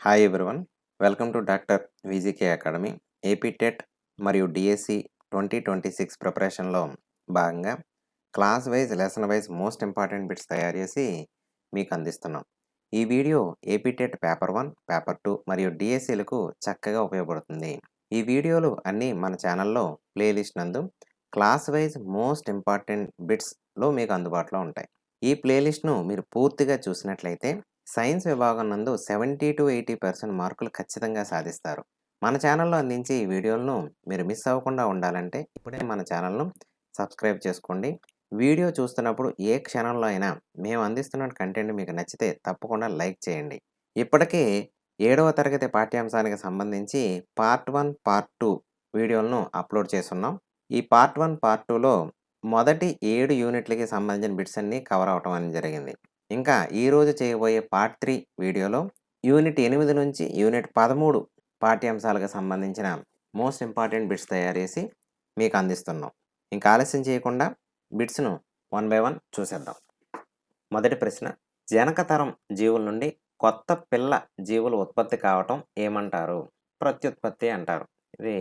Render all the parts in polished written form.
Hi everyone. Welcome to doctor విజికే academy. AP TET మరియు DSC 2026 ప్రిపరేషన్లో భాగంగా class wise, lesson wise most important bits తయారు చేసి మీకు అందిస్తున్నాం. ఈ video AP TET paper 1, paper 2 మరియు డిఎస్సిలకు చక్కగా ఉపయోగపడుతుంది. ఈ వీడియోలు అన్నీ మన ఛానల్లో ప్లేలిస్ట్ నందు క్లాస్ వైజ్ మోస్ట్ ఇంపార్టెంట్ బిట్స్లో మీకు అందుబాటులో ఉంటాయి. ఈ ప్లేలిస్ట్ను మీరు పూర్తిగా చూసినట్లయితే సైన్స్ విభాగం నందు 70-80% మార్కులు ఖచ్చితంగా సాధిస్తారు. మన ఛానల్లో అందించే ఈ వీడియోలను మీరు మిస్ అవ్వకుండా ఉండాలంటే ఇప్పుడే మన ఛానల్ను సబ్స్క్రైబ్ చేసుకోండి. వీడియో చూస్తున్నప్పుడు ఏ క్షణంలో అయినా మేము అందిస్తున్న కంటెంట్ మీకు నచ్చితే తప్పకుండా లైక్ చేయండి. ఇప్పటికే 7వ తరగతి పాఠ్యాంశానికి సంబంధించి పార్ట్ 1, పార్ట్ 2 వీడియోలను అప్లోడ్ చేసున్నాం. ఈ పార్ట్ 1, పార్ట్ 2లో మొదటి 7 యూనిట్లకి సంబంధించిన బిట్స్ అన్నీ కవర్ అవటం అనేది జరిగింది. ఇంకా ఈరోజు చేయబోయే పార్ట్ 3 వీడియోలో యూనిట్ 8 నుంచి యూనిట్ 13 పాఠ్యాంశాలకు సంబంధించిన మోస్ట్ ఇంపార్టెంట్ బిట్స్ తయారు చేసి మీకు అందిస్తున్నాం. ఇంకా ఆలస్యం చేయకుండా బిట్స్ను 1 బై 1 చూసేద్దాం. మొదటి ప్రశ్న, జనకతరం జీవుల నుండి కొత్త పిల్ల జీవులు ఉత్పత్తి కావటం ఏమంటారు? ప్రత్యుత్పత్తి అంటారు. ఇది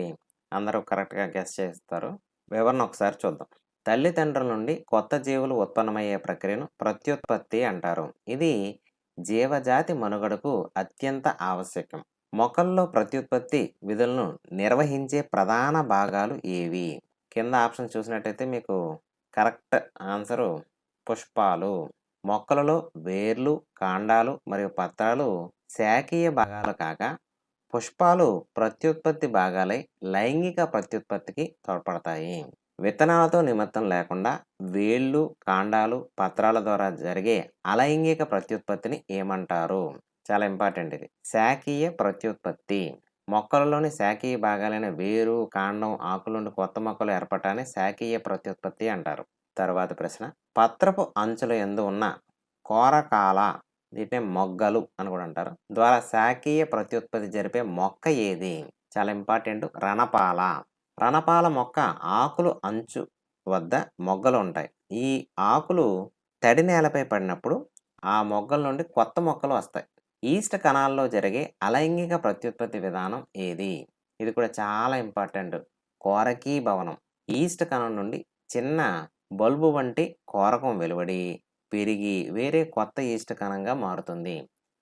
అందరూ కరెక్ట్గా గెస్ చేస్తారు. వివరణ ఒకసారి చూద్దాం. తల్లిదండ్రుల నుండి కొత్త జీవులు ఉత్పన్నమయ్యే ప్రక్రియను ప్రత్యుత్పత్తి అంటారు. ఇది జీవజాతి మనుగడకు అత్యంత ఆవశ్యకం. మొక్కల్లో ప్రత్యుత్పత్తి విధులను నిర్వహించే ప్రధాన భాగాలు ఏవి? కింద ఆప్షన్ చూసినట్టయితే మీకు కరెక్ట్ ఆన్సరు పుష్పాలు. మొక్కలలో వేర్లు, కాండాలు మరియు పత్రాలు శాఖీయ భాగాలు కాగా పుష్పాలు ప్రత్యుత్పత్తి భాగాలై లైంగిక ప్రత్యుత్పత్తికి తోడ్పడతాయి. విత్తనాలతో నిమిత్తం లేకుండా వేళ్ళు, కాండాలు, పత్రాల ద్వారా జరిగే అలైంగిక ప్రత్యుత్పత్తిని ఏమంటారు? చాలా ఇంపార్టెంట్ ఇది. శాఖీయ ప్రత్యుత్పత్తి. మొక్కలలోని శాఖీయ భాగాలైన వేరు, కాండం, ఆకుల నుండి కొత్త మొక్కలు ఏర్పడటాన్ని శాఖీయ ప్రత్యుత్పత్తి అంటారు. తర్వాత ప్రశ్న, పత్రపు అంచుల యందు ఉన్న కోరకాల, వీటిని మొగ్గలు అని కూడా అంటారు, ద్వారా శాఖీయ ప్రత్యుత్పత్తి జరిపే మొక్క ఏది? చాలా ఇంపార్టెంట్. రణపాల. రణపాల మొక్క ఆకులు అంచు వద్ద మొగ్గలు ఉంటాయి. ఈ ఆకులు తడి నేలపై పడినప్పుడు ఆ మొగ్గల నుండి కొత్త మొక్కలు వస్తాయి. ఈస్ట్ కణాల్లో జరిగే అలైంగిక ప్రత్యుత్పత్తి విధానం ఏది? ఇది కూడా చాలా ఇంపార్టెంట్. కోరకీభవనం. ఈస్ట్ కణం నుండి చిన్న బల్బు వంటి కోరకం వెలువడి పెరిగి వేరే కొత్త ఈస్ట్ కణంగా మారుతుంది.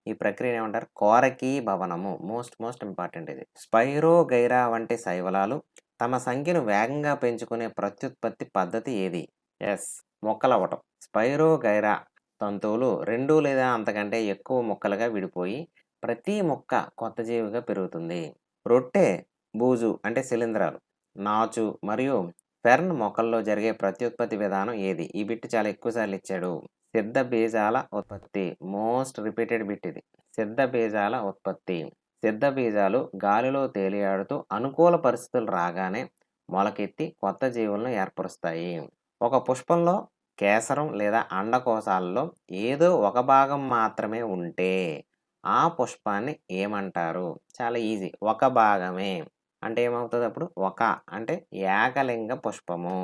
ఈ ప్రక్రియను ఏమంటారు? కోరకీభవనము. మోస్ట్ ఇంపార్టెంట్ ఇది. స్పైరోగైరా వంటి శైవలాలు తమ సంఖ్యను వేగంగా పెంచుకునే ప్రత్యుత్పత్తి పద్ధతి ఏది? మొక్కలవ్వటం. స్పైరోగైరా తంతువులు 2 లేదా అంతకంటే ఎక్కువ మొక్కలుగా విడిపోయి ప్రతి మొక్క కొత్త జీవిగా పెరుగుతుంది. రొట్టె, బూజు అంటే శిలీంధ్రాలు, నాచు మరియు ఫెర్న్ మొక్కల్లో జరిగే ప్రత్యుత్పత్తి విధానం ఏది? ఈ బిట్ చాలా ఎక్కువసార్లు ఇచ్చాడు. సిద్ధ బీజాల ఉత్పత్తి. మోస్ట్ రిపీటెడ్ బిట్ ఇది. సిద్ధ బీజాల ఉత్పత్తి. సిద్ధ బీజాలు గాలిలో తేలియాడుతూ అనుకూల పరిస్థితులు రాగానే మొలకెత్తి కొత్త జీవులను ఏర్పరుస్తాయి. ఒక పుష్పంలో కేసరం లేదా అండకోశాలలో ఏదో ఒక భాగం మాత్రమే ఉంటే ఆ పుష్పాన్ని ఏమంటారు? చాలా ఈజీ. ఒక భాగమే అంటే ఏమవుతుంది అప్పుడు? ఒక అంటే ఏకలింగ పుష్పము.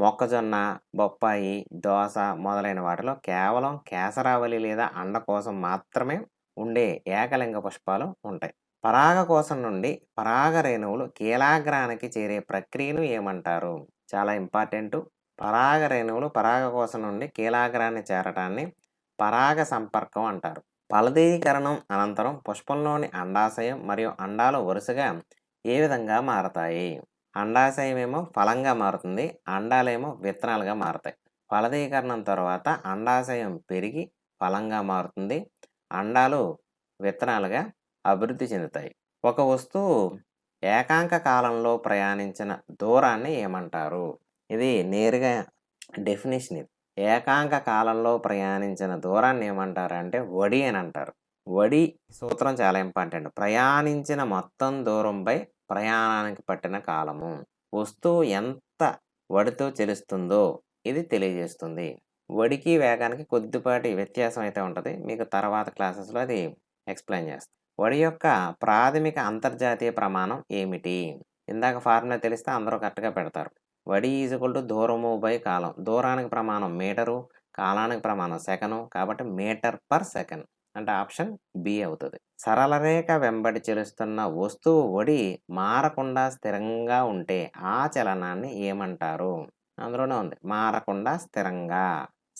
మొక్కజొన్న, బొప్పాయి, దోస మొదలైన వాటిలో కేవలం కేసరావళి లేదా అండకోశం మాత్రమే ఉండే ఏకలింగ పుష్పాలు ఉంటాయి. పరాగకోశం నుండి పరాగ రేణువులు కీలాగ్రానికి చేరే ప్రక్రియను ఏమంటారు? చాలా ఇంపార్టెంట్. పరాగ రేణువులు పరాగకోశం నుండి కీలాగ్రాన్ని చేరటాన్ని పరాగ సంపర్కం అంటారు. ఫలదీకరణం అనంతరం పుష్పంలోని అండాశయం మరియు అండాలు వరుసగా ఏ విధంగా మారతాయి? అండాశయం ఏమో ఫలంగా మారుతుంది, అండాలేమో విత్తనాలుగా మారతాయి. ఫలదీకరణం తర్వాత అండాశయం పెరిగి ఫలంగా మారుతుంది, అండాలు విత్తనాలుగా అభివృద్ధి చెందుతాయి. ఒక వస్తువు ఏకాంక కాలంలో ప్రయాణించిన దూరాన్ని ఏమంటారు? ఇది నేరుగా డెఫినేషన్ ఇది. ఏకాంక కాలంలో ప్రయాణించిన దూరాన్ని ఏమంటారు అంటే వడి అని అంటారు. వడి సూత్రం చాలా ఇంపార్టెంట్. ప్రయాణించిన మొత్తం దూరంపై ప్రయాణానికి పట్టిన కాలము. వస్తువు ఎంత వడితో చెలుస్తుందో ఇది తెలియజేస్తుంది. వడికి వేగానికి కొద్దిపాటి వ్యత్యాసం అయితే ఉంటుంది. మీకు తర్వాత క్లాసెస్లో అది ఎక్స్ప్లెయిన్ చేస్తాను. వడి యొక్క ప్రాథమిక అంతర్జాతీయ ప్రమాణం ఏమిటి? ఇందాక ఫార్ములా తెలిస్తే అందరూ కరెక్ట్గా పెడతారు. వడి ఈజ్ఈక్వల్ టు దూరము బై కాలం. దూరానికి ప్రమాణం మీటరు, కాలానికి ప్రమాణం సెకను, కాబట్టి మీటర్ పర్ సెకండ్. అంటే ఆప్షన్ బి అవుతుంది. సరళ రేఖ వెంబడి చలిస్తున్న వస్తువు ఒడి మారకుండా స్థిరంగా ఉంటే ఆ చలనాన్ని ఏమంటారు? అందులోనే ఉంది మారకుండా స్థిరంగా,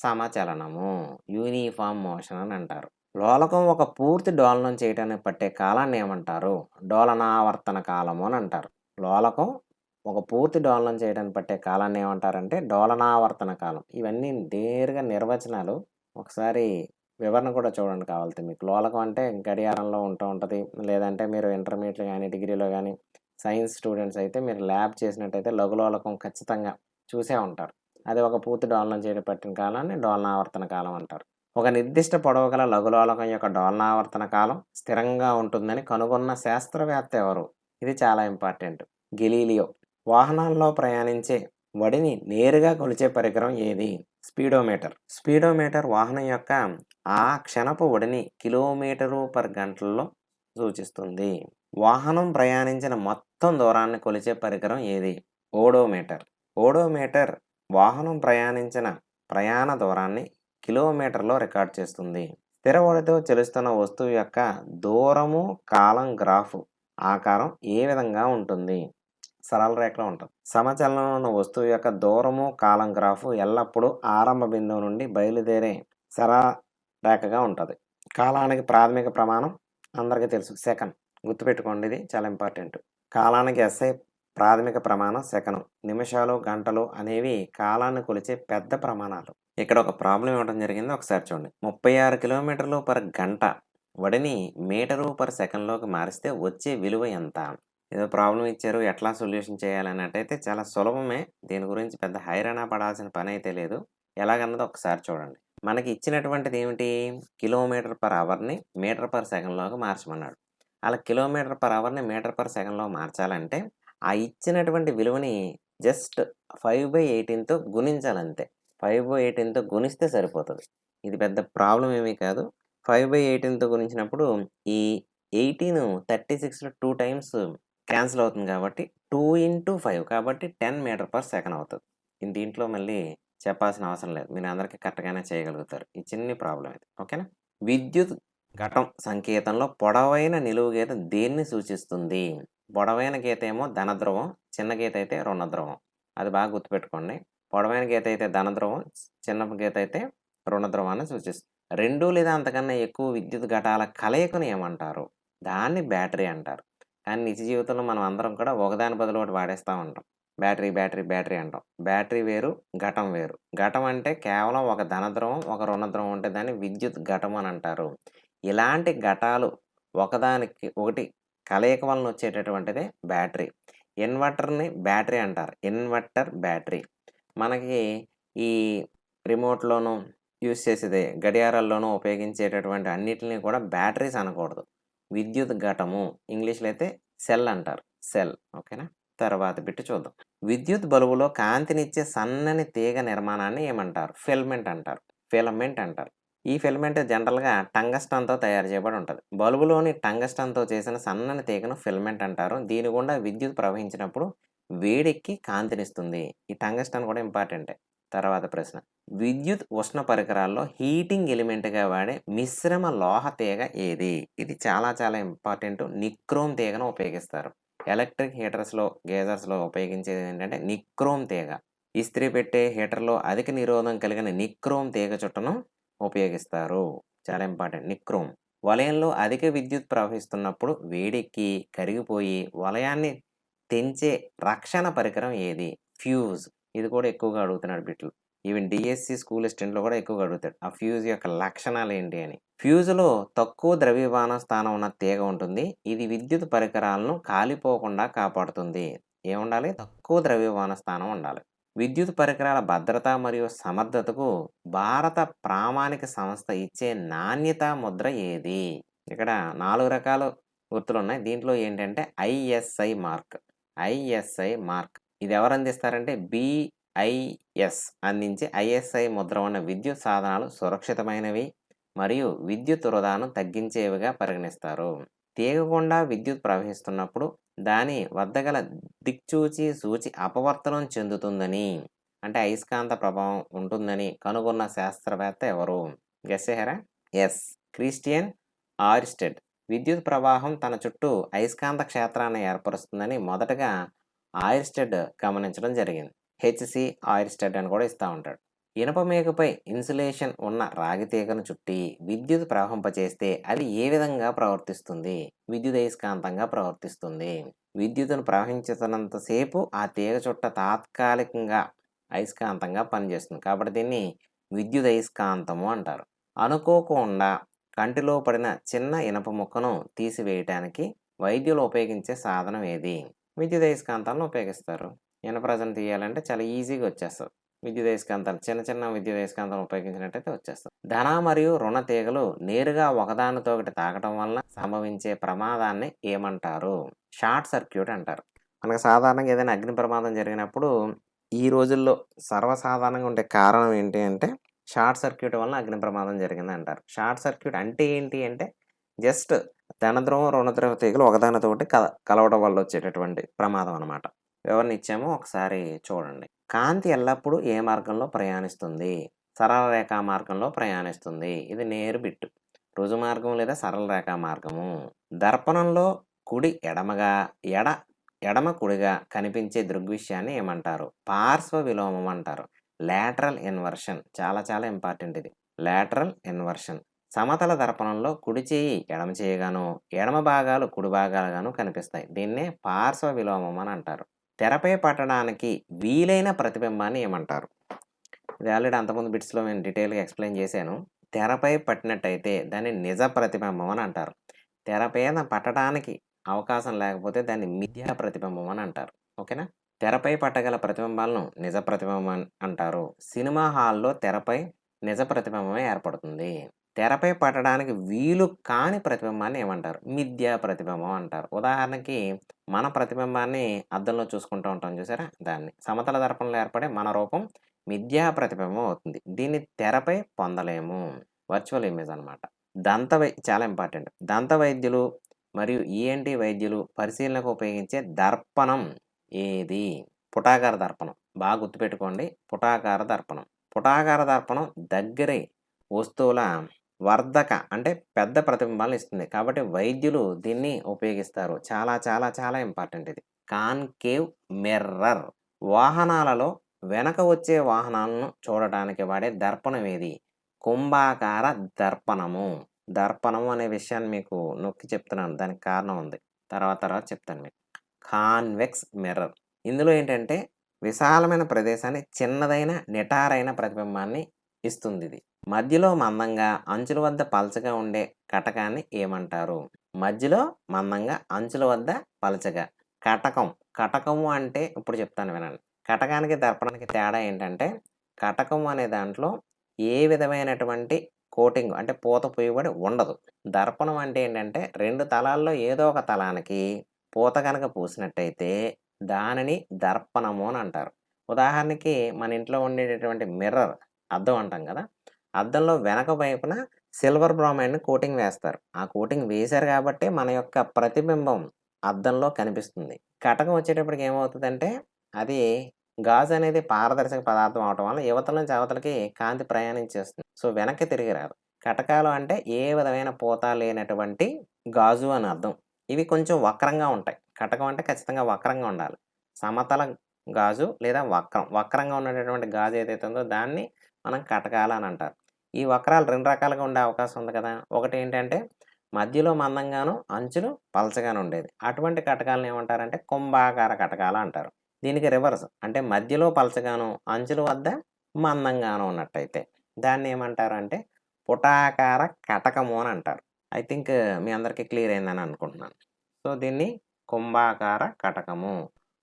సమచలనము, యూనిఫామ్ మోషన్ అని అంటారు. లోలకం ఒక పూర్తి డోలనం చేయడానికి పట్టే కాలాన్ని ఏమంటారు? డోలనావర్తన కాలము అని అంటారు. లోలకం ఒక పూర్తి డోలనం చేయడానికి పట్టే కాలాన్ని ఏమంటారంటే డోలనావర్తన కాలం. ఇవన్నీ నేరుగా నిర్వచనాలు. ఒకసారి వివరణ కూడా చూడండి కావాలితే మీకు. లోలకం అంటే గడియారంలో ఉంటూ ఉంటుంది. లేదంటే మీరు ఇంటర్మీడియట్లో కానీ డిగ్రీలో కానీ సైన్స్ స్టూడెంట్స్ అయితే మీరు ల్యాబ్ చేసినట్టయితే లఘులోలకం ఖచ్చితంగా చూసే ఉంటారు. అది ఒక పూర్తి డోలనం చేయడం పట్టిన కాలాన్ని డోలనావర్తన కాలం అంటారు. ఒక నిర్దిష్ట పొడవు గల లఘులోలకం యొక్క డోలనావర్తన కాలం స్థిరంగా ఉంటుందని కనుగొన్న శాస్త్రవేత్త ఎవరు? ఇది చాలా ఇంపార్టెంట్. గెలీలియో. వాహనాల్లో ప్రయాణించే వడిని నేరుగా కొలిచే పరికరం ఏది? స్పీడోమీటర్. స్పీడోమీటర్ వాహనం యొక్క ఆ క్షణపు వడిని కిలోమీటరు పర్ గంటల్లో సూచిస్తుంది. వాహనం ప్రయాణించిన మొత్తం దూరాన్ని కొలిచే పరికరం ఏది? ఓడోమీటర్. ఓడోమీటర్ వాహనం ప్రయాణించిన ప్రయాణ దూరాన్ని కిలోమీటర్లో రికార్డ్ చేస్తుంది. స్థిర ఒడితో చలిస్తున్న వస్తువు యొక్క దూరము కాలం గ్రాఫ్ ఆకారం ఏ విధంగా ఉంటుంది? సరళ రేఖలో ఉంటుంది. సమచలనంలో ఉన్న వస్తువు యొక్క దూరము కాలం గ్రాఫ్ ఎల్లప్పుడూ ఆరంభ బిందువు నుండి బయలుదేరే సరళ రేఖగా ఉంటుంది. కాలానికి ప్రాథమిక ప్రమాణం అందరికీ తెలుసు, సెకండ్. గుర్తుపెట్టుకోండి, ఇది చాలా ఇంపార్టెంట్. కాలానికి ఎస్ఐ ప్రాథమిక ప్రమాణం సెకను. నిమిషాలు, గంటలు అనేవి కాలాన్ని కొలిచే పెద్ద ప్రమాణాలు. ఇక్కడ ఒక ప్రాబ్లం ఇవ్వడం జరిగింది, ఒకసారి చూడండి. 36 కిలోమీటర్లు పర్ గంట వడిని మీటరు పర్ సెకండ్లోకి మారిస్తే వచ్చే విలువ ఎంత? ఏదో ప్రాబ్లం ఇచ్చారు, ఎట్లా సొల్యూషన్ చేయాలన్నట్టయితే చాలా సులభమే. దీని గురించి పెద్ద హైరాణ పడాల్సిన పని అయితే లేదు. ఎలాగన్నది ఒకసారి చూడండి. మనకి ఇచ్చినటువంటిది ఏమిటి? కిలోమీటర్ పర్ అవర్ని మీటర్ పర్ సెకండ్లోకి మార్చమన్నాడు. అలా కిలోమీటర్ పర్ అవర్ని మీటర్ పర్ సెకండ్లో మార్చాలంటే ఆ ఇచ్చినటువంటి విలువని జస్ట్ 5/18తో గుణించాలంతే. 5/18తో గుణిస్తే సరిపోతుంది. ఇది పెద్ద ప్రాబ్లం ఏమీ కాదు. 5/18తో గుణించినప్పుడు ఈ 18 36లో 2 టైమ్స్ క్యాన్సిల్ అవుతుంది కాబట్టి 2 × 5 కాబట్టి 10 మీటర్ పర్ సెకండ్ అవుతుంది. దీంట్లో మళ్ళీ చెప్పాల్సిన అవసరం లేదు, మీరు అందరికీ కరెక్ట్గానే చేయగలుగుతారు. ఈ చిన్ని ప్రాబ్లం ఇది. ఓకేనా? విద్యుత్ ఘటం సంకేతంలో పొడవైన నిలువు గీత దేన్ని సూచిస్తుంది? పొడవైన గీత ఏమో ధనధ్రువం, చిన్న గీత అయితే రుణధ్రువం. అది బాగా గుర్తుపెట్టుకోండి. పొడవైన గీత అయితే ధనధ్రువం, చిన్న గీత అయితే రుణధ్రువాన్ని సూచిస్తుంది. 2 లేదా అంతకన్నా ఎక్కువ విద్యుత్ ఘటాల కలయికను ఏమంటారు? దాన్ని బ్యాటరీ అంటారు. కానీ నిజ జీవితంలో మనం అందరం కూడా ఒకదాని బదులు ఒకటి వాడేస్తూ ఉంటాం. బ్యాటరీ బ్యాటరీ బ్యాటరీ అంటాం. బ్యాటరీ వేరు, ఘటం వేరు. ఘటం అంటే కేవలం ఒక ధనధ్రువం, ఒక రుణధ్రువం ఉంటే దాన్ని విద్యుత్ ఘటం అని అంటారు. ఇలాంటి ఘటాలు ఒకదానికి ఒకటి కలయిక వలన వచ్చేటటువంటిదే బ్యాటరీ. ఇన్వర్టర్ని బ్యాటరీ అంటారు. Inverter battery. మనకి ఈ రిమోట్లోనూ యూజ్ చేసేదే, గడియారాల్లోనూ ఉపయోగించేటటువంటి అన్నిటిని కూడా బ్యాటరీస్ అనకూడదు. విద్యుత్ ఘటము, ఇంగ్లీష్లో అయితే సెల్ అంటారు. సెల్. ఓకేనా? తర్వాత బిట్టు చూద్దాం. విద్యుత్ బల్బులో కాంతినిచ్చే సన్నని తీగ నిర్మాణాన్ని ఏమంటారు? ఫిలమెంట్ అంటారు. ఫిలమెంట్ అంటారు. ఈ ఫిలమెంట్ జనరల్గా టంగస్టన్తో తయారు చేయబడి ఉంటుంది. బల్బులోని టంగస్టన్తో చేసిన సన్నని తీగను ఫిలమెంట్ అంటారు. దీని గుండా విద్యుత్ ప్రవహించినప్పుడు వేడెక్కి కాంతినిస్తుంది. ఈ టంగస్టన్ కూడా ఇంపార్టెంటే. తర్వాత ప్రశ్న. విద్యుత్ ఉష్ణ పరికరాల్లో హీటింగ్ ఎలిమెంట్గా వాడే మిశ్రమ లోహ తీగ ఏది? ఇది చాలా చాలా ఇంపార్టెంట్. నిక్రోమ్ తీగను ఉపయోగిస్తారు. ఎలక్ట్రిక్ హీటర్స్లో, గేజర్స్లో ఉపయోగించేది ఏంటంటే నిక్రోమ్ తీగ. ఇస్త్రీ పెట్టే హీటర్లో అధిక నిరోధం కలిగిన నిక్రోమ్ తీగ చుట్టను ఉపయోగిస్తారు. చాలా ఇంపార్టెంట్ నిక్రోమ్. వలయంలో అధిక విద్యుత్ ప్రవహిస్తున్నప్పుడు వేడెక్కి కరిగిపోయి వలయాన్ని తెంచే రక్షణ పరికరం ఏది? ఫ్యూజ్. ఇది కూడా ఎక్కువగా అడుగుతున్నాడు బిట్లు. ఈవెన్ డిఎస్సి స్కూల్ అసిస్టెంట్లో కూడా ఎక్కువగా అడుగుతాడు. ఆ ఫ్యూజ్ యొక్క లక్షణాలు ఏంటి అని. ఫ్యూజ్లో తక్కువ ద్రవ్యమాన స్థానం ఉన్న తీగ ఉంటుంది. ఇది విద్యుత్ పరికరాలను కాలిపోకుండా కాపాడుతుంది. ఏముండాలి? తక్కువ ద్రవ్యమాన స్థానం ఉండాలి. విద్యుత్ పరికరాల భద్రత మరియు సమర్థతకు భారత ప్రామాణిక సంస్థ ఇచ్చే నాణ్యతా ముద్ర ఏది? ఇక్కడ 4 రకాల గుర్తులు ఉన్నాయి. దీంట్లో ఏంటంటే ఐఎస్ఐ మార్క్. ఐఎస్ఐ మార్క్ ఇది ఎవరు అందిస్తారంటే బిఐఎస్ అందించే ఐఎస్ఐ ముద్ర ఉన్న విద్యుత్ సాధనాలు సురక్షితమైనవి మరియు విద్యుత్ వృధాను తగ్గించేవిగా పరిగణిస్తారు. తీగ గుండా విద్యుత్ ప్రవహిస్తున్నప్పుడు దాని వద్ద గల దిక్సూచి సూచి అపవర్తనం చెందుతుందని, అంటే అయస్కాంత ప్రభావం ఉంటుందని కనుగొన్న శాస్త్రవేత్త ఎవరు? గెస్ చేశారా? ఎస్, క్రిస్టియన్ ఆయిర్స్టెడ్ విద్యుత్ ప్రవాహం తన చుట్టూ అయస్కాంత క్షేత్రాన్ని ఏర్పరుస్తుందని మొదటగా ఆయిర్స్టెడ్ గమనించడం జరిగింది. హెచ్సి ఆయిర్స్టెడ్ అని కూడా ఇస్తూ ఉంటాడు. ఇనుప మేకుపై ఇన్సులేషన్ ఉన్న రాగి తీగను చుట్టి విద్యుత్ ప్రవహింపచేస్తే అది ఏ విధంగా ప్రవర్తిస్తుంది? విద్యుదయస్కాంతంగా ప్రవర్తిస్తుంది. విద్యుత్తును ప్రవహించుతున్నంతసేపు ఆ తీగ చుట్ట తాత్కాలికంగా అయస్కాంతంగా పనిచేస్తుంది. కాబట్టి దీన్ని విద్యుదయస్కాంతము అంటారు. అనుకోకుండా కంటిలో పడిన చిన్న ఇనుప ముక్కను తీసివేయటానికి వైద్యులు ఉపయోగించే సాధనం ఏది? విద్యుదయస్కాంతాలను ఉపయోగిస్తారు. ఇనుపరాజును తీయాలంటే చాలా ఈజీగా వచ్చేస్తుంది. విద్యుదయస్కాంతాలు చిన్న చిన్న విద్యుదయస్కాంతాలను ఉపయోగించినట్టయితే వచ్చేస్తుంది. ధన మరియు రుణ తీగలు నేరుగా ఒకదానితో ఒకటి తాకటం వలన సంభవించే ప్రమాదాన్ని ఏమంటారు? షార్ట్ సర్క్యూట్ అంటారు. మనకు సాధారణంగా ఏదైనా అగ్ని ప్రమాదం జరిగినప్పుడు ఈ రోజుల్లో సర్వసాధారణంగా ఉండే కారణం ఏంటి అంటే షార్ట్ సర్క్యూట్ వలన అగ్ని ప్రమాదం జరిగింది అంటారు. షార్ట్ సర్క్యూట్ అంటే ఏంటి అంటే జస్ట్ ధనద్రవం రుణద్రవ తీగలు ఒకదానితోటి కలవడం వల్ల వచ్చేటటువంటి ప్రమాదం అనమాట. వివరణ ఇచ్చాము, ఒకసారి చూడండి. కాంతి ఎల్లప్పుడూ ఏ మార్గంలో ప్రయాణిస్తుంది? సరళ రేఖా మార్గంలో ప్రయాణిస్తుంది. ఇది నేరు బిట్టు. రుజు మార్గం లేదా సరళ రేఖా మార్గము. దర్పణంలో కుడి ఎడమగా ఎడమ కుడిగా కనిపించే దృగ్విషయాన్ని ఏమంటారు? పార్శ్వ విలోమం అంటారు. లాటరల్ ఇన్వర్షన్ చాలా చాలా ఇంపార్టెంట్ ఇది. Lateral inversion. సమతల దర్పణంలో కుడి చేయి ఎడమ చేయగాను ఎడమ భాగాలు కుడి భాగాలుగాను కనిపిస్తాయి. దీన్నే పార్శ్వ విలోమం అని అంటారు. తెరపై పట్టడానికి వీలైన ప్రతిబింబాన్ని ఏమంటారు? ఇది ఆల్రెడీ అంతకుముందు బిట్స్లో నేను డీటెయిల్గా ఎక్స్ప్లెయిన్ చేశాను. తెరపై పట్టినట్టయితే దాన్ని నిజ ప్రతిబింబం అని అంటారు. తెరపైన పట్టడానికి అవకాశం లేకపోతే దాన్ని మిథ్యా ప్రతిబింబం అని అంటారు. ఓకేనా? తెరపై పట్టగల ప్రతిబింబాలను నిజ ప్రతిబింబం అంటారు. సినిమా హాల్లో తెరపై నిజ ప్రతిబింబమే ఏర్పడుతుంది. తెరపై పట్టడానికి వీలు కాని ప్రతిబింబాన్ని ఏమంటారు? మిథ్యా ప్రతిబింబం అంటారు. ఉదాహరణకి మన ప్రతిబింబాన్ని అద్దంలో చూసుకుంటూ ఉంటాం చూసారా, దాన్ని. సమతల దర్పణంలో ఏర్పడే మన రూపం మిథ్యా ప్రతిబింబం అవుతుంది. దీన్ని తెరపై పొందలేము. వర్చువల్ ఇమేజ్ అనమాట. చాలా ఇంపార్టెంట్. దంత వైద్యులు మరియు ఈఎన్టీ వైద్యులు పరిశీలనకు ఉపయోగించే దర్పణం ఏది? పుటాకార దర్పణం. బాగా గుర్తుపెట్టుకోండి, పుటాకార దర్పణం. పుటాకార దర్పణం దగ్గరి వస్తువుల వర్ధక అంటే పెద్ద ప్రతిబింబాలను ఇస్తుంది. కాబట్టి వైద్యులు దీన్ని ఉపయోగిస్తారు. చాలా చాలా చాలా ఇంపార్టెంట్ ఇది. Concave mirror. వాహనాలలో వెనక వచ్చే వాహనాలను చూడటానికి వాడే దర్పణం ఏది? కుంభాకార దర్పణము. దర్పణం అనే విషయాన్ని మీకు నొక్కి చెప్తున్నాను, దానికి కారణం ఉంది. తర్వాత చెప్తాను మీకు. Convex mirror. ఇందులో ఏంటంటే విశాలమైన ప్రదేశాన్ని చిన్నదైన నిటారైన ప్రతిబింబాన్ని ఇస్తుంది. ఇది మధ్యలో మందంగా అంచుల వద్ద పలచగా ఉండే కటకాన్ని ఏమంటారు? మధ్యలో మందంగా అంచుల వద్ద పలచగా. కటకము అంటే ఇప్పుడు చెప్తాను వినండి. కటకానికి దర్పణానికి తేడా ఏంటంటే కటకం అనే దాంట్లో ఏ విధమైనటువంటి కోటింగ్ అంటే పూత పూయబడి ఉండదు. దర్పణం అంటే ఏంటంటే రెండు తలాల్లో ఏదో ఒక తలానికి పూత కనుక పూసినట్టయితే దానిని దర్పణము అని అంటారు. ఉదాహరణకి మన ఇంట్లో ఉండేటటువంటి మిర్రర్, అద్దం అంటాం కదా, అద్దంలో వెనక వైపున సిల్వర్ బ్రోమైడ్ని కోటింగ్ వేస్తారు. ఆ కోటింగ్ వేశారు కాబట్టి మన యొక్క ప్రతిబింబం అద్దంలో కనిపిస్తుంది. కటకం వచ్చేటప్పటికి ఏమవుతుందంటే అది గాజు అనేది పారదర్శక పదార్థం అవటం వల్ల యువతల నుంచి అవతలకి కాంతి ప్రయాణించేస్తుంది. సో వెనక్కి తిరిగి రాదు. కటకాలు అంటే ఏ విధమైన పూత లేనటువంటి గాజు అని అర్థం. ఇవి కొంచెం వక్రంగా ఉంటాయి. కటకం అంటే ఖచ్చితంగా వక్రంగా ఉండాలి. సమతల గాజు లేదా వక్రంగా ఉన్నటువంటి గాజు ఏదైతే ఉందో దాన్ని మనం కటకాలు అని అంటారు. ఈ వక్రాలు రెండు రకాలుగా ఉండే అవకాశం ఉంది కదా. ఒకటి ఏంటంటే మధ్యలో మందంగాను అంచులు పలచగాను ఉండేది. అటువంటి కటకాలను ఏమంటారంటే కుంభాకార కటకాలు అంటారు. దీనికి రివర్స్ అంటే మధ్యలో పలచగాను అంచుల వద్ద మందంగాను ఉన్నట్టయితే దాన్ని ఏమంటారు అంటే పుటాకార కటకము అని అంటారు. ఐ థింక్ మీ అందరికీ క్లియర్ అయిందని అనుకుంటున్నాను. సో దీన్ని కుంభాకార కటకము,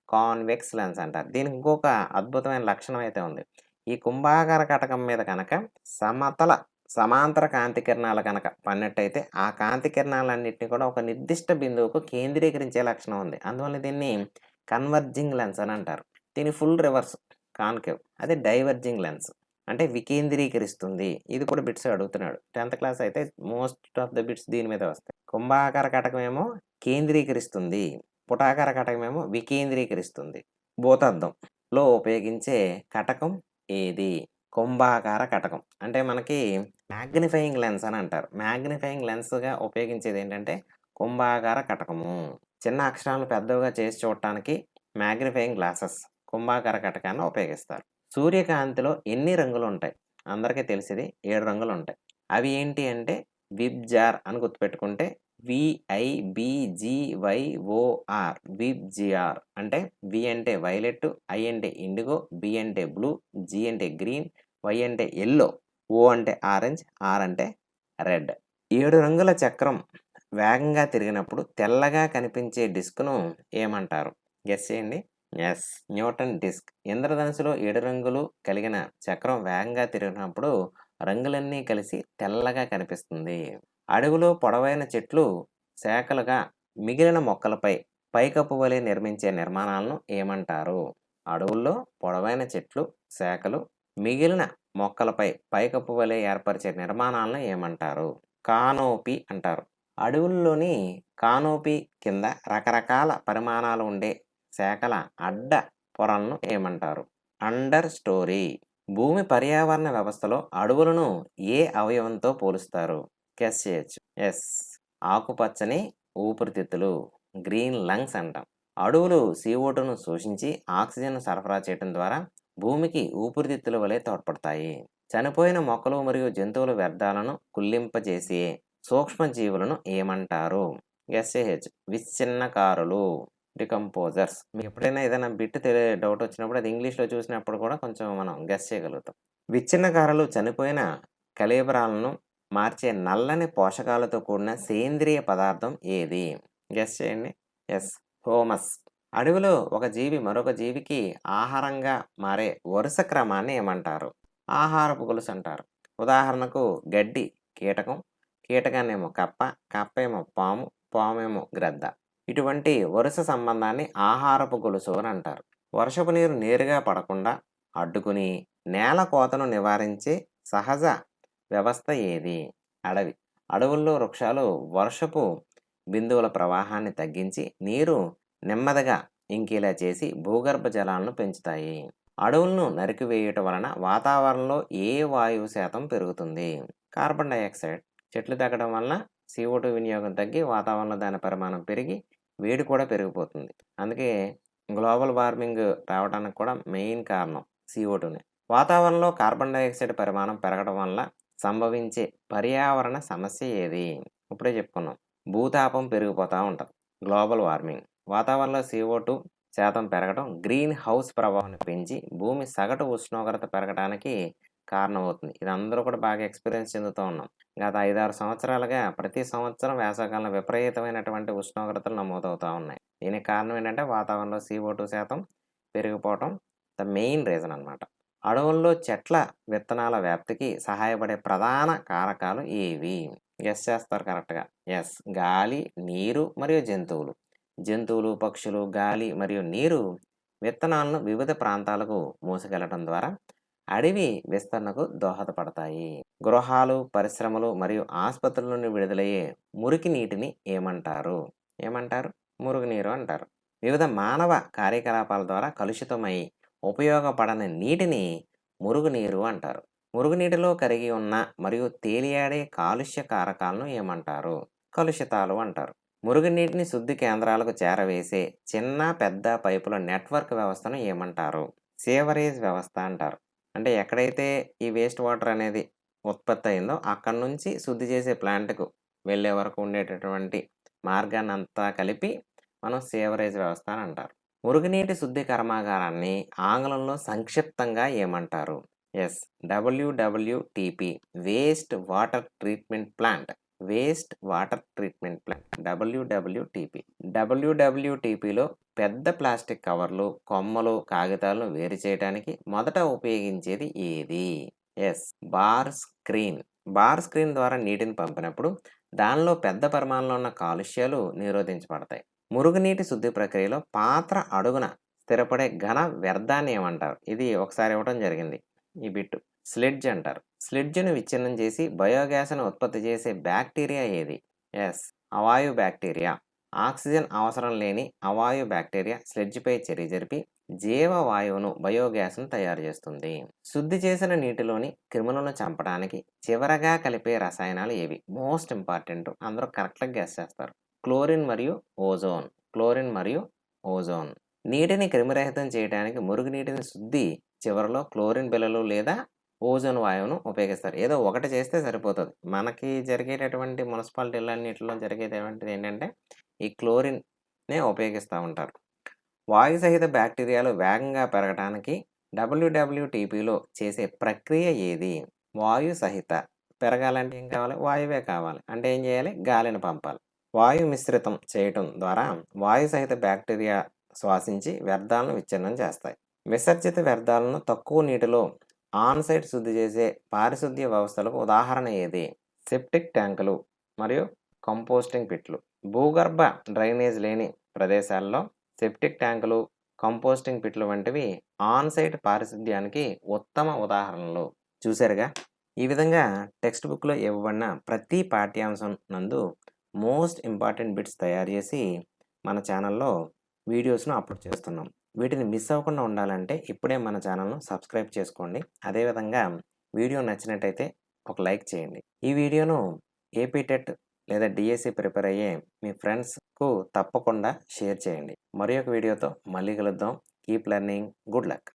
కాన్వెక్స్ లెన్స్ అంటారు. దీనికి ఇంకొక అద్భుతమైన లక్షణం అయితే ఉంది. ఈ కుంభాకార కటకం మీద కనుక సమాంతర కాంతి కిరణాలు కనుక పడినట్టయితే ఆ కాంతి కిరణాలన్నింటినీ కూడా ఒక నిర్దిష్ట బిందువుకు కేంద్రీకరించే లక్షణం ఉంది. అందువల్ల దీన్ని కన్వర్జింగ్ లెన్స్ అని అంటారు. దీని ఫుల్ రివర్స్ కాన్కేవ్, అదే డైవర్జింగ్ లెన్స్ అంటే వికేంద్రీకరిస్తుంది. ఇది కూడా బిట్స్ అడుగుతున్నాడు. 10th క్లాస్ అయితే మోస్ట్ ఆఫ్ ద బిట్స్ దీని మీద వస్తాయి. కుంభాకార కటకం ఏమో కేంద్రీకరిస్తుంది, పుటాకార కటకం ఏమో వికేంద్రీకరిస్తుంది. భూతద్దంలో ఉపయోగించే కటకం ఏది? కుంభాకార కటకం. అంటే మనకి మాగ్నిఫైయింగ్ లెన్స్ అని అంటారు. మాగ్నిఫైయింగ్ లెన్స్‌గా ఉపయోగించేదేంటంటే కుంభాకార కటకము. చిన్న అక్షరాలను పెద్దవిగా చేసి చూడటానికి మాగ్నిఫైయింగ్ గ్లాసెస్ కుంభాకార కటకాన్ని ఉపయోగిస్తారు. సూర్యకాంతిలో ఎన్ని రంగులుంటాయి? అందరికీ తెలిసిది 7 రంగులుంటాయి. అవి ఏంటి అంటే విబ్‌జార్ అని గుర్తుపెట్టుకుంటే విఐబిజివైఓఆర్ విబ్‌జిఆర్ అంటే వి అంటే వైలెట్, ఐ అంటే ఇండిగో, బి అంటే బ్లూ, జి అంటే గ్రీన్, వై అంటే యెల్లో, ఓ అంటే ఆరెంజ్, ఆర్ అంటే రెడ్. 7 రంగుల చక్రం వేగంగా తిరిగినప్పుడు తెల్లగా కనిపించే డిస్క్‌ను ఏమంటారు? గెస్ చేయండి. యెస్. Newton disc. ఇంద్రధనుస్సులో 7 రంగులు కలిగిన చక్రం వేగంగా తిరిగినప్పుడు రంగులన్నీ కలిసి తెల్లగా కనిపిస్తుంది. అడవిలో పొడవైన చెట్లు శాఖలుగా మిగిలిన మొక్కలపై పైకప్పు వలె నిర్మించే నిర్మాణాలను ఏమంటారు? అడవుల్లో పొడవైన చెట్లు శాఖలు మిగిలిన మొక్కలపై పైకప్పు వలె ఏర్పరిచే నిర్మాణాలను ఏమంటారు? కానోపీ అంటారు. అడవుల్లోని కానోపీ కింద రకరకాల పరిమాణాలు ఉండే శాఖల అడ్డ పొరలను ఏమంటారు? Under story. భూమి పర్యావరణ వ్యవస్థలో అడవులను ఏ అవయవంతో పోలుస్తారు? గెస్ చేయొచ్చు. యెస్. ఆకుపచ్చని ఊపిరితిత్తులు. గ్రీన్ లంగ్స్ అంటాం. అడవులు CO2ను శోషించి ఆక్సిజన్‌ను సరఫరా చేయడం ద్వారా భూమికి ఊపిరితిత్తుల వలె తోడ్పడతాయి. చనిపోయిన మొక్కలు మరియు జంతువుల వ్యర్థాలను కుళ్ళింపజేసే సూక్ష్మజీవులను ఏమంటారు? గెస్ చేయొచ్చు. విచ్ఛిన్నకారులు. డికంపోజర్స్. మీకు ఎప్పుడైనా ఏదైనా బిట్ డౌట్ వచ్చినప్పుడు అది ఇంగ్లీష్‌లో చూసినప్పుడు కూడా కొంచెం మనం గెస్ చేయగలుగుతాం. విచ్ఛిన్నకారులు చనిపోయిన కళేబరాలను మార్చే నల్లని పోషకాలతో కూడిన సేంద్రియ పదార్థం ఏది? గెస్ చేయండి. యెస్. హ్యూమస్. అడవిలో ఒక జీవి మరొక జీవికి ఆహారంగా మారే వరుస క్రమాన్ని ఏమంటారు? ఆహారపు గొలుసు అంటారు. ఉదాహరణకు గడ్డి కీటకం, కీటకాన్నేమో కప్ప, కప్పేమో పాము, పామేమో గ్రద్ద. ఇటువంటి వరుస సంబంధాన్ని ఆహారపు గొలుసు అని అంటారు. వర్షపు నీరు నేరుగా పడకుండా అడ్డుకుని నేల కోతను నివారించే సహజ వ్యవస్థ ఏది? అడవి. అడవుల్లో వృక్షాలు వర్షపు బిందువుల ప్రవాహాన్ని తగ్గించి నీరు నెమ్మదిగా ఇంకేలా చేసి భూగర్భ జలాలను పెంచుతాయి. అడవులను నరికివేయటం వలన వాతావరణంలో ఏ వాయువు శాతం పెరుగుతుంది? Carbon dioxide. చెట్లు తగ్గడం వలన CO2 వినియోగం తగ్గి వాతావరణంలో దాని పరిమాణం పెరిగి వేడి కూడా పెరిగిపోతుంది. అందుకే గ్లోబల్ వార్మింగ్ రావడానికి కూడా మెయిన్ కారణం CO2నే. వాతావరణంలో కార్బన్ డయాక్సైడ్ పరిమాణం పెరగడం వల్ల సంభవించే పర్యావరణ సమస్య ఏది? ఇప్పుడే చెప్పుకున్నాం. భూతాపం పెరిగిపోతూ ఉంటుంది. Global warming. వాతావరణంలో CO2 శాతం పెరగడం గ్రీన్ హౌస్ ప్రభావాన్ని పెంచి భూమి సగటు ఉష్ణోగ్రత పెరగడానికి కారణమవుతుంది. ఇది అందరూ కూడా బాగా ఎక్స్పీరియన్స్ చెందుతూ ఉన్నాం. గత 5-6 సంవత్సరాలుగా ప్రతి సంవత్సరం వేసవికాలంలో విపరీతమైనటువంటి ఉష్ణోగ్రతలు నమోదవుతూ ఉన్నాయి. దీనికి కారణం ఏంటంటే వాతావరణంలో CO2 శాతం పెరిగిపోవటం ద మెయిన్ రీజన్ అనమాట. అడవుల్లో చెట్ల విత్తనాల వ్యాప్తికి సహాయపడే ప్రధాన కారకాలు ఏవి? గెస్ చేస్తారు కరెక్ట్‌గా. యెస్. గాలి, నీరు మరియు జంతువులు. జంతువులు, పక్షులు, గాలి మరియు నీరు విత్తనాలను వివిధ ప్రాంతాలకు మోసుకెళ్లడం ద్వారా అడవి విస్తరణకు దోహదపడతాయి. గృహాలు, పరిశ్రమలు మరియు ఆసుపత్రుల నుండి విడుదలయ్యే మురికి నీటిని ఏమంటారు? ఏమంటారు? మురుగునీరు అంటారు. వివిధ మానవ కార్యకలాపాల ద్వారా కలుషితమై ఉపయోగపడని నీటిని మురుగునీరు అంటారు. మురుగునీటిలో కరిగి ఉన్న మరియు తేలియాడే కాలుష్య కారకాలను ఏమంటారు? కలుషితాలు అంటారు. మురుగునీటిని శుద్ధి కేంద్రాలకు చేరవేసే చిన్న, పెద్ద పైపుల నెట్వర్క్ వ్యవస్థను ఏమంటారు? సీవరేజ్ వ్యవస్థ అంటారు. అంటే ఎక్కడైతే ఈ వేస్ట్ వాటర్ అనేది ఉత్పత్తి అయిందో అక్కడి నుంచి శుద్ధి చేసే ప్లాంట్‌కు వెళ్ళే వరకు ఉండేటటువంటి మార్గాన్నంతా కలిపి మనం సీవరేజ్ వ్యవస్థ అని అంటారు. మురుగునీటి శుద్ధి కర్మాగారాన్ని ఆంగ్లంలో సంక్షిప్తంగా ఏమంటారు? Yes. WWTP. Waste water treatment plant. Waste water treatment plant. WWTP. WWTPలో పెద్ద ప్లాస్టిక్ కవర్లు, కొమ్మలు, కాగితాలను వేరు చేయడానికి మొదట ఉపయోగించేది ఏది? Yes. Bar screen. Bar screen ద్వారా నీటిని పంపినప్పుడు దానిలో పెద్ద పరిమాణంలో ఉన్న కాలుష్యాలు నిరోధించబడతాయి. మురుగునీటి శుద్ధి ప్రక్రియలో పాత్ర అడుగున స్థిరపడే ఘన వ్యర్థాన్ని ఏమంటారు? ఇది ఒకసారి ఇవ్వటం జరిగింది ఈ బిట్టు. స్లెడ్జ్ అంటారు. స్లెడ్జ్‌ను విచ్ఛిన్నం చేసి బయోగ్యాస్‌ను ఉత్పత్తి చేసే బ్యాక్టీరియా ఏది? యెస్. అవాయు బ్యాక్టీరియా. ఆక్సిజన్ అవసరం లేని అవాయు బ్యాక్టీరియా స్లెడ్జ్‌పై చర్య జరిపి జీవవాయువును బయోగ్యాస్ను తయారు చేస్తుంది. శుద్ధి చేసిన నీటిలోని క్రిములను చంపడానికి చివరగా కలిపే రసాయనాలు ఏవి? Most important. అందరూ కరెక్ట్‌గా గెస్ చేస్తారు. క్లోరిన్ మరియు ఓజోన్. క్లోరిన్ మరియు ఓజోన్. నీటిని క్రిమిరహితం చేయడానికి మురుగునీటిని శుద్ధి చివరలో క్లోరిన్ బిళ్ళలు లేదా ఓజోన్ వాయువును ఉపయోగిస్తారు. ఏదో ఒకటి చేస్తే సరిపోతది. మనకి జరిగేటటువంటి మున్సిపాలిటీలన్నిటిలో జరిగేటువంటిది ఏంటంటే ఈ క్లోరిన్‌నే ఉపయోగిస్తా ఉంటారు. వాయు సహిత బ్యాక్టీరియాలు వేగంగా పెరగడానికి WWTPలో చేసే ప్రక్రియ ఏది? వాయు సహిత పెరగాలంటే ఏం కావాలి? వాయువే కావాలి. అంటే ఏం చేయాలి? గాలిని పంపాలి. వాయు మిశ్రితం చేయటం ద్వారా వాయు సహిత బ్యాక్టీరియా శ్వాసించి వ్యర్థాలను విచ్ఛిన్నం చేస్తాయి. విసర్జిత వ్యర్థాలను తక్కువ నీటిలో ఆన్-సైట్ శుద్ధి చేసే పారిశుద్ధ్య వ్యవస్థలకు ఉదాహరణ ఏది? సెప్టిక్ ట్యాంకులు మరియు కంపోస్టింగ్ పిట్లు. భూగర్భ డ్రైనేజ్ లేని ప్రదేశాల్లో సెప్టిక్ ట్యాంకులు, కంపోస్టింగ్ పిట్లు వంటివి ఆన్-సైట్ పారిశుద్ధ్యానికి ఉత్తమ ఉదాహరణలు. చూశారుగా? ఈ విధంగా టెక్స్ట్ బుక్‌లో ఇవ్వబడిన ప్రతి పాఠ్యాంశం నందు మోస్ట్ ఇంపార్టెంట్ బిట్స్ తయారు చేసి మన ఛానల్‌లో వీడియోస్‌ను అప్‌లోడ్ చేస్తున్నాం. వీటిని మిస్ అవ్వకుండా ఉండాలంటే ఇప్పుడే మన ఛానల్‌ను సబ్స్క్రైబ్ చేసుకోండి. అదేవిధంగా వీడియో నచ్చినట్టయితే ఒక లైక్ చేయండి. ఈ వీడియోను ఏపీ టెట్ లేదా DSC ప్రిపేర్ అయ్యే మీ ఫ్రెండ్స్‌కు తప్పకుండా షేర్ చేయండి. మరి ఒక వీడియోతో మళ్ళీ కలుద్దాం. Keep learning. Good luck.